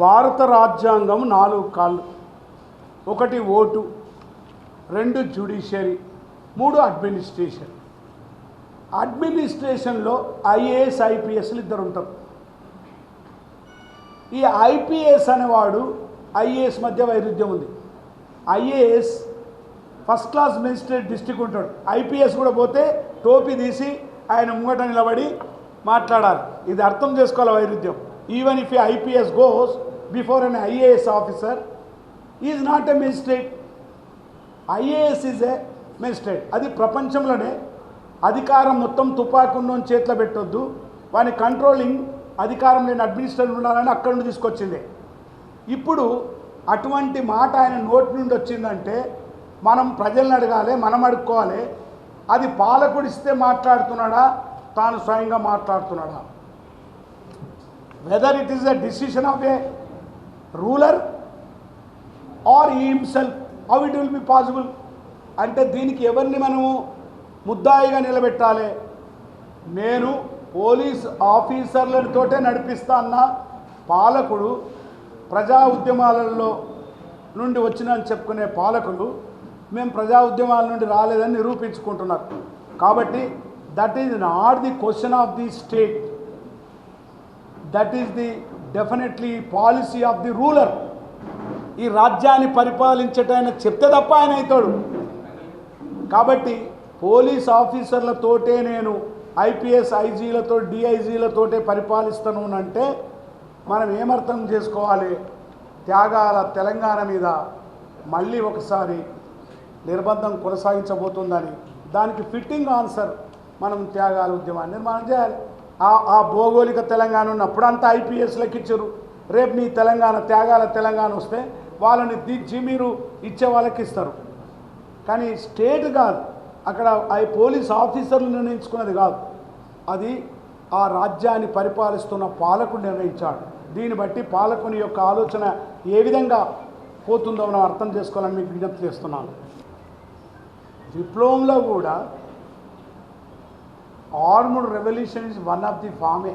భారత రాజ్యాంగం 4 కాళ్ళు. 1 ఓటు, 2 జ్యుడిషియరీ, 3 అడ్మినిస్ట్రేషన్. అడ్మినిస్ట్రేషన్లో ఐఏఎస్ ఐపీఎస్లు ఇద్దరు ఉంటారు. ఈ ఐపీఎస్ అనేవాడు ఐఏఎస్ మధ్య వైరుధ్యం ఉంది. IAS first class magistrate district ఉంటాడు. ఐపీఎస్ కూడా పోతే టోపీ తీసి ఆయన ముంగట నిలబడి మాట్లాడాలి. ఇది అర్థం చేసుకోవాలి వైరుధ్యం. Even if IPS goes before an IAS officer is not a magistrate. IAS is a magistrate. అది ప్రపంచంలోనే అధికారం మొత్తం తుపాకు ఉన్నోని చేతిలో పెట్టొద్దు, వాని కంట్రోలింగ్ అధికారం లేని అడ్మినిస్ట్రేటర్ ఉండాలని అక్కడి నుండి తీసుకొచ్చింది. ఇప్పుడు అటువంటి మాట ఆయన నోటి నుండి వచ్చిందంటే మనం ప్రజలను అడగాలి, మనం అడుక్కోవాలి. అది పాలకుడు ఇస్తే మాట్లాడుతున్నాడా, తాను స్వయంగా మాట్లాడుతున్నాడా? Whether it is the decision of a ruler or he himself, how it will be possible? అంటే దీనికి ఎవరిని మనము ముద్దాయిగా నిలబెట్టాలి? నేను పోలీస్ ఆఫీసర్లతోటే నడిపిస్తా అన్న పాలకుడు, ప్రజా ఉద్యమాలలో నుండి వచ్చినని చెప్పుకునే పాలకులు మేము ప్రజా ఉద్యమాల నుండి రాలేదని నిరూపించుకుంటున్నారు. కాబట్టి that is not the question of the state, that is the definitely policy of the ruler. ఈ రాజ్యాన్ని పరిపాలించటైనా చెప్తే తప్ప ఆయన అవుతాడు. కాబట్టి పోలీస్ ఆఫీసర్లతోటే నేను ఐపీఎస్ ఐజీలతో డిఐజీలతోటే పరిపాలిస్తాను అంటే మనం ఏమర్థం చేసుకోవాలి? త్యాగాల తెలంగాణ మీద మళ్ళీ ఒకసారి నిర్బంధం కొనసాగించబోతుందని, దానికి ఫిట్టింగ్ ఆన్సర్ మనం త్యాగాల ఉద్యమాన్ని నిర్మాణం చేయాలి. ఆ భౌగోళిక తెలంగాణ ఉన్నప్పుడు అంతా ఐపీఎస్లకు ఇచ్చారు. రేపు నీ తెలంగాణ త్యాగాల తెలంగాణ వస్తే వాళ్ళని దించి మీరు ఇచ్చే వాళ్ళకి ఇస్తారు. కానీ స్టేట్ కాదు, అక్కడ పోలీస్ ఆఫీసర్లు నిర్ణయించుకున్నది కాదు, అది ఆ రాజ్యాన్ని పరిపాలిస్తున్న పాలకుడు నిర్ణయించాడు. దీన్ని బట్టి పాలకుని యొక్క ఆలోచన ఏ విధంగా పోతుందో మనం అర్థం చేసుకోవాలని మీకు విజ్ఞప్తి చేస్తున్నాను. విప్లవంలో కూడా armed revolution is one of the form.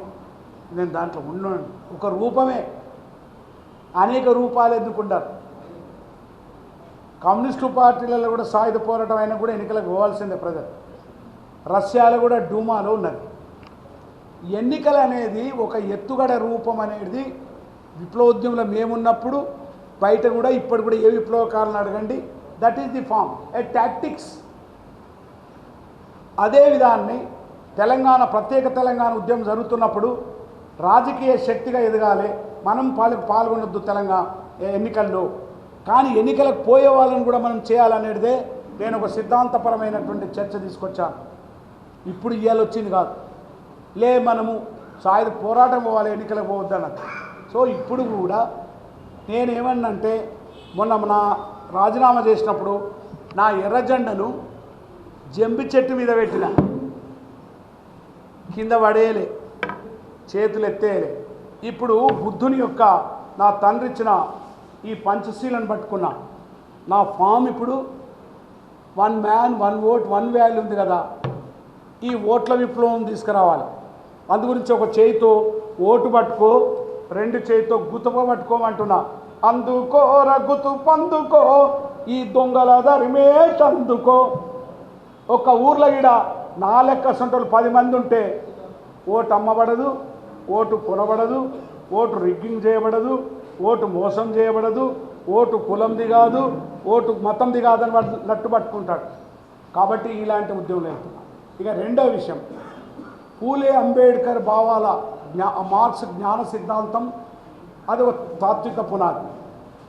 నేను దాంట్లో ఉన్నాను. ఒక రూపమే, అనేక రూపాలు ఎందుకుంటారు. కమ్యూనిస్టు పార్టీలలో కూడా సాయుధ పోరాటం అయినా కూడా ఎన్నికలకు పోవాల్సిందే ప్రజలు. రష్యాలో కూడా డూమాలో ఉన్నది. ఎన్నికలు అనేది ఒక ఎత్తుగడ రూపం అనేది విప్లవోద్యమంలో మేమున్నప్పుడు బయట కూడా ఇప్పుడు కూడా ఏ విప్లవకారులను అడగండి, that is the form, a tactics. అదే విధాన్ని తెలంగాణ ప్రత్యేక తెలంగాణ ఉద్యమం జరుగుతున్నప్పుడు రాజకీయ శక్తిగా ఎదగాలి, మనం పాల్గొనొద్దు తెలంగాణ ఎన్నికల్లో, కానీ ఎన్నికలకు పోయే వాళ్ళని కూడా మనం చేయాలనేదే నేను ఒక సిద్ధాంతపరమైనటువంటి చర్చ తీసుకొచ్చాను. ఇప్పుడు ఇవాళ వచ్చింది కాదు, మనము సాయుధ పోరాటం పోవాలి, ఎన్నికలకు పోవద్దన్నది. సో ఇప్పుడు కూడా నేనేమన్నంటే, మొన్న నా రాజీనామా చేసినప్పుడు నా ఎర్ర జెండను జంబి చెట్టు మీద పెట్టిన, కింద పడేయలే, చేతులు ఎత్తేయలే. ఇప్పుడు బుద్ధుని యొక్క నా తండ్రి ఇచ్చిన ఈ పంచశీలను పట్టుకున్నా. నా ఫామ్ ఇప్పుడు 1 మ్యాన్ 1 ఓట్ 1 వాల్యూ ఉంది కదా, ఈ ఓట్ల విప్లవం తీసుకురావాలి. అందుగురించి ఒక చేయితో ఓటు పట్టుకో, 2 చేయితో గుతుప పట్టుకోమంటున్నా. అందుకో రగుతు పందుకో, ఈ దొంగల దరిమేష్ అందుకో. ఒక ఊర్లో ఈడ నా లెక్క సొంటలు 10 మంది ఉంటే ఓటు అమ్మబడదు, ఓటు కొనబడదు, ఓటు రిగ్గింగ్ చేయబడదు, ఓటు మోసం చేయబడదు, ఓటు కులంది కాదు, ఓటు మతంది కాదని నట్టు పట్టుకుంటాడు. కాబట్టి ఇలాంటి ఉద్యమం వెళ్తున్నాం. ఇక రెండో విషయం, పూలే అంబేద్కర్ భావాల మార్క్స్ జ్ఞాన సిద్ధాంతం, అది ఒక తాత్విక పునాది.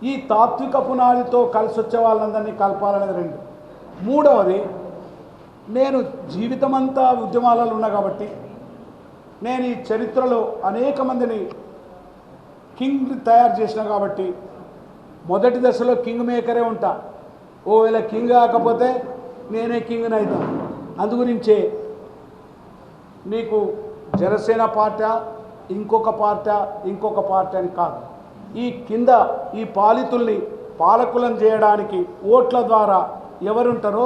ఈ తాత్విక పునాదితో కలిసి వచ్చే వాళ్ళందరినీ కలపాలనేది 2. మూడవది, నేను జీవితమంతా ఉద్యమాలలో ఉన్నా కాబట్టి నేను ఈ చరిత్రలో అనేక మందిని కింగ్ తయారు చేసిన కాబట్టి మొదటి దశలో కింగ్ మేకరే ఉంటా. ఓవేళ కింగ్ కాకపోతే నేనే కింగ్ని అవుతా. అందుగురించే మీకు జనసేన పార్టీ ఇంకొక పార్టీ అని కాదు, ఈ కింద ఈ పాలితుల్ని పాలకులను చేయడానికి ఓట్ల ద్వారా ఎవరుంటారో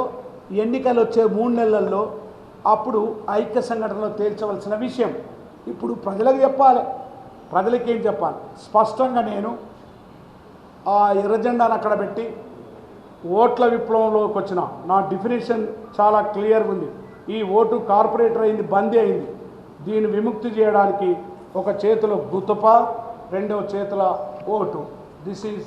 ఎన్నికలు వచ్చే 3 నెలల్లో అప్పుడు ఐక్య సంఘటనలో తేల్చవలసిన విషయం ఇప్పుడు ప్రజలకు చెప్పాలి. ప్రజలకి ఏం చెప్పాలి? స్పష్టంగా నేను ఆ ఎర్రజెండాను అక్కడ పెట్టి ఓట్ల విప్లవంలోకి వచ్చిన నా డెఫినేషన్ చాలా క్లియర్గా ఉంది. ఈ ఓటు కార్పొరేటర్ అయింది, బందీ అయింది. దీన్ని విముక్తి చేయడానికి ఒక చేతిలో గుతుప, రెండవ చేతుల ఓటు. This is